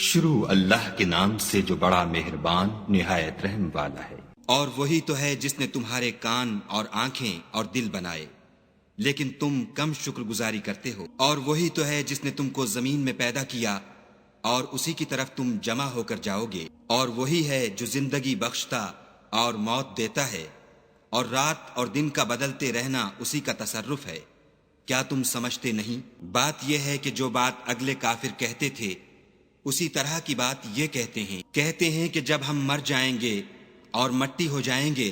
شروع اللہ کے نام سے جو بڑا مہربان نہایت رحم والا ہے۔ اور وہی تو ہے جس نے تمہارے کان اور آنکھیں اور دل بنائے، لیکن تم کم شکر گزاری کرتے ہو۔ اور وہی تو ہے جس نے تم کو زمین میں پیدا کیا اور اسی کی طرف تم جمع ہو کر جاؤ گے۔ اور وہی ہے جو زندگی بخشتا اور موت دیتا ہے، اور رات اور دن کا بدلتے رہنا اسی کا تصرف ہے۔ کیا تم سمجھتے نہیں؟ بات یہ ہے کہ جو بات اگلے کافر کہتے تھے اسی طرح کی بات یہ کہتے ہیں کہ جب ہم مر جائیں گے اور مٹی ہو جائیں گے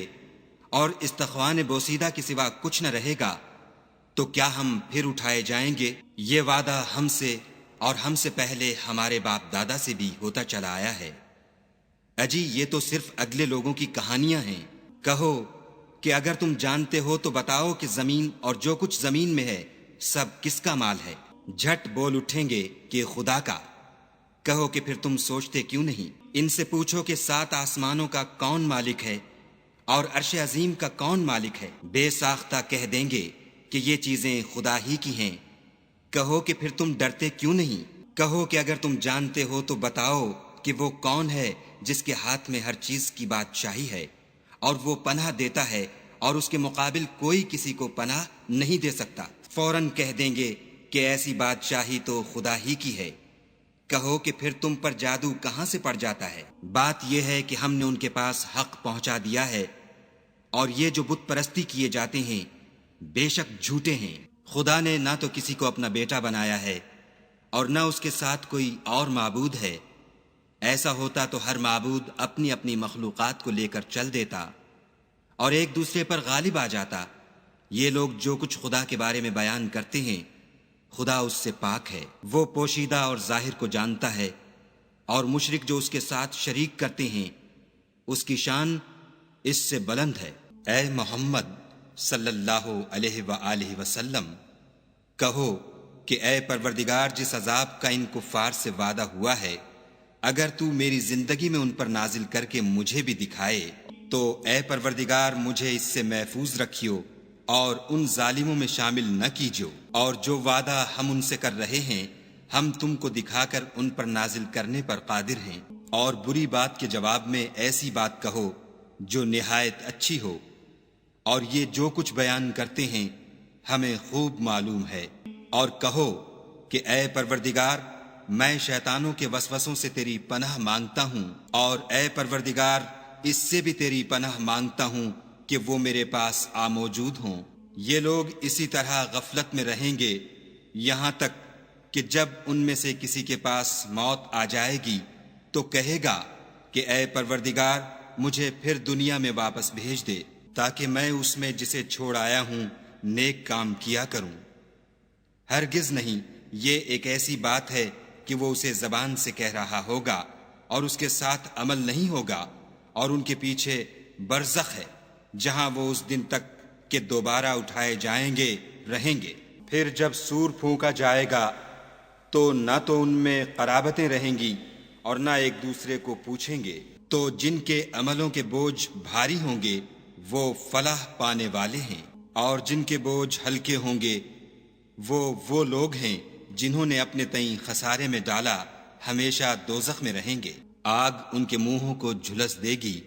اور استخوان بوسیدہ کے سوا کچھ نہ رہے گا تو کیا ہم پھر اٹھائے جائیں گے؟ یہ وعدہ ہم سے اور ہم سے پہلے ہمارے باپ دادا سے بھی ہوتا چلا آیا ہے۔ اجی یہ تو صرف اگلے لوگوں کی کہانیاں ہیں۔ کہو کہ اگر تم جانتے ہو تو بتاؤ کہ زمین اور جو کچھ زمین میں ہے سب کس کا مال ہے؟ جھٹ بول اٹھیں گے کہ خدا کا۔ کہو کہ پھر تم سوچتے کیوں نہیں؟ ان سے پوچھو کہ 7 آسمانوں کا کون مالک ہے اور عرش عظیم کا کون مالک ہے؟ بے ساختہ کہہ دیں گے کہ یہ چیزیں خدا ہی کی ہیں۔ کہو کہ پھر تم ڈرتے کیوں نہیں؟ کہو کہ اگر تم جانتے ہو تو بتاؤ کہ وہ کون ہے جس کے ہاتھ میں ہر چیز کی بادشاہی ہے، اور وہ پناہ دیتا ہے اور اس کے مقابل کوئی کسی کو پناہ نہیں دے سکتا۔ فوراً کہہ دیں گے کہ ایسی بادشاہی تو خدا ہی کی ہے۔ کہو کہ پھر تم پر جادو کہاں سے پڑ جاتا ہے؟ بات یہ ہے کہ ہم نے ان کے پاس حق پہنچا دیا ہے، اور یہ جو بت پرستی کیے جاتے ہیں بے شک جھوٹے ہیں۔ خدا نے نہ تو کسی کو اپنا بیٹا بنایا ہے اور نہ اس کے ساتھ کوئی اور معبود ہے۔ ایسا ہوتا تو ہر معبود اپنی اپنی مخلوقات کو لے کر چل دیتا اور ایک دوسرے پر غالب آ جاتا۔ یہ لوگ جو کچھ خدا کے بارے میں بیان کرتے ہیں خدا اس سے پاک ہے، وہ پوشیدہ اور ظاہر کو جانتا ہے، اور مشرک جو اس کے ساتھ شریک کرتے ہیں اس کی شان اس سے بلند ہے۔ اے محمد صلی اللہ علیہ وآلہ وسلم، کہو کہ اے پروردگار، جس عذاب کا ان کفار سے وعدہ ہوا ہے اگر تو میری زندگی میں ان پر نازل کر کے مجھے بھی دکھائے تو اے پروردگار مجھے اس سے محفوظ رکھیو اور ان ظالموں میں شامل نہ کیجو۔ اور جو وعدہ ہم ان سے کر رہے ہیں ہم تم کو دکھا کر ان پر نازل کرنے پر قادر ہیں۔ اور بری بات کے جواب میں ایسی بات کہو جو نہایت اچھی ہو، اور یہ جو کچھ بیان کرتے ہیں ہمیں خوب معلوم ہے۔ اور کہو کہ اے پروردگار، میں شیطانوں کے وسوسوں سے تیری پناہ مانگتا ہوں، اور اے پروردگار اس سے بھی تیری پناہ مانگتا ہوں کہ وہ میرے پاس آ موجود ہوں۔ یہ لوگ اسی طرح غفلت میں رہیں گے یہاں تک کہ جب ان میں سے کسی کے پاس موت آ جائے گی تو کہے گا کہ اے پروردگار مجھے پھر دنیا میں واپس بھیج دے تاکہ میں اس میں جسے چھوڑ آیا ہوں نیک کام کیا کروں۔ ہرگز نہیں، یہ ایک ایسی بات ہے کہ وہ اسے زبان سے کہہ رہا ہوگا اور اس کے ساتھ عمل نہیں ہوگا، اور ان کے پیچھے برزخ ہے جہاں وہ اس دن تک کہ دوبارہ اٹھائے جائیں گے رہیں گے۔ پھر جب سور پھونکا جائے گا تو نہ تو ان میں قرابتیں رہیں گی اور نہ ایک دوسرے کو پوچھیں گے۔ تو جن کے عملوں کے بوجھ بھاری ہوں گے وہ فلاح پانے والے ہیں، اور جن کے بوجھ ہلکے ہوں گے وہ لوگ ہیں جنہوں نے اپنے تئیں خسارے میں ڈالا، ہمیشہ دوزخ میں رہیں گے۔ آگ ان کے منہوں کو جھلس دے گی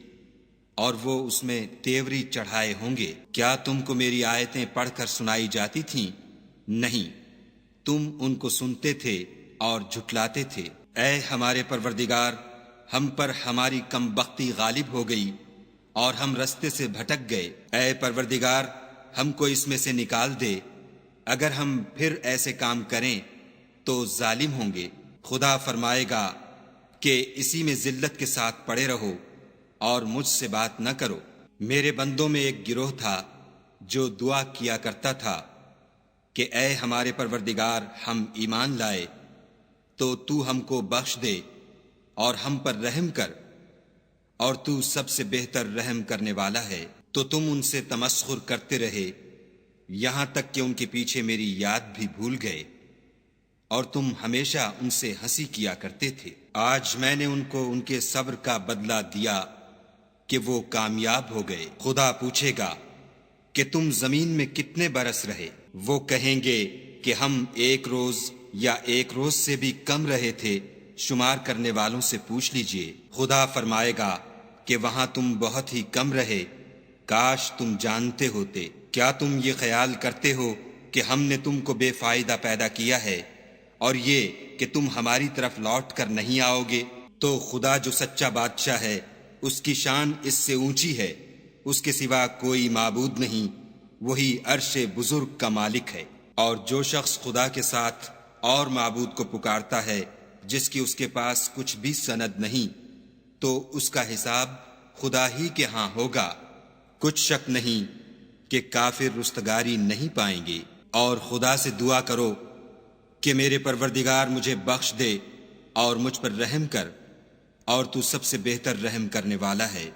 اور وہ اس میں تیوری چڑھائے ہوں گے۔ کیا تم کو میری آیتیں پڑھ کر سنائی جاتی تھیں؟ نہیں، تم ان کو سنتے تھے اور جھٹلاتے تھے۔ اے ہمارے پروردگار، ہم پر ہماری کم بختی غالب ہو گئی اور ہم رستے سے بھٹک گئے۔ اے پروردگار ہم کو اس میں سے نکال دے، اگر ہم پھر ایسے کام کریں تو ظالم ہوں گے۔ خدا فرمائے گا کہ اسی میں ذلت کے ساتھ پڑے رہو اور مجھ سے بات نہ کرو۔ میرے بندوں میں ایک گروہ تھا جو دعا کیا کرتا تھا کہ اے ہمارے پروردگار ہم ایمان لائے تو تو ہم کو بخش دے اور ہم پر رحم کر، اور تو سب سے بہتر رحم کرنے والا ہے۔ تو تم ان سے تمسخر کرتے رہے یہاں تک کہ ان کے پیچھے میری یاد بھی بھول گئے، اور تم ہمیشہ ان سے ہنسی کیا کرتے تھے۔ آج میں نے ان کو ان کے صبر کا بدلہ دیا کہ وہ کامیاب ہو گئے۔ خدا پوچھے گا کہ تم زمین میں کتنے برس رہے؟ وہ کہیں گے کہ ہم 1 روز یا 1 روز سے بھی کم رہے تھے، شمار کرنے والوں سے پوچھ لیجئے، خدا فرمائے گا کہ وہاں تم بہت ہی کم رہے، کاش تم جانتے ہوتے۔ کیا تم یہ خیال کرتے ہو کہ ہم نے تم کو بے فائدہ پیدا کیا ہے اور یہ کہ تم ہماری طرف لوٹ کر نہیں آؤ گے؟ تو خدا جو سچا بادشاہ ہے، اس کی شان اس سے اونچی ہے، اس کے سوا کوئی معبود نہیں، وہی عرش بزرگ کا مالک ہے۔ اور جو شخص خدا کے ساتھ اور معبود کو پکارتا ہے جس کی اس کے پاس کچھ بھی سند نہیں، تو اس کا حساب خدا ہی کے ہاں ہوگا۔ کچھ شک نہیں کہ کافر رستگاری نہیں پائیں گے۔ اور خدا سے دعا کرو کہ میرے پروردگار مجھے بخش دے اور مجھ پر رحم کر، اور تو سب سے بہتر رحم کرنے والا ہے۔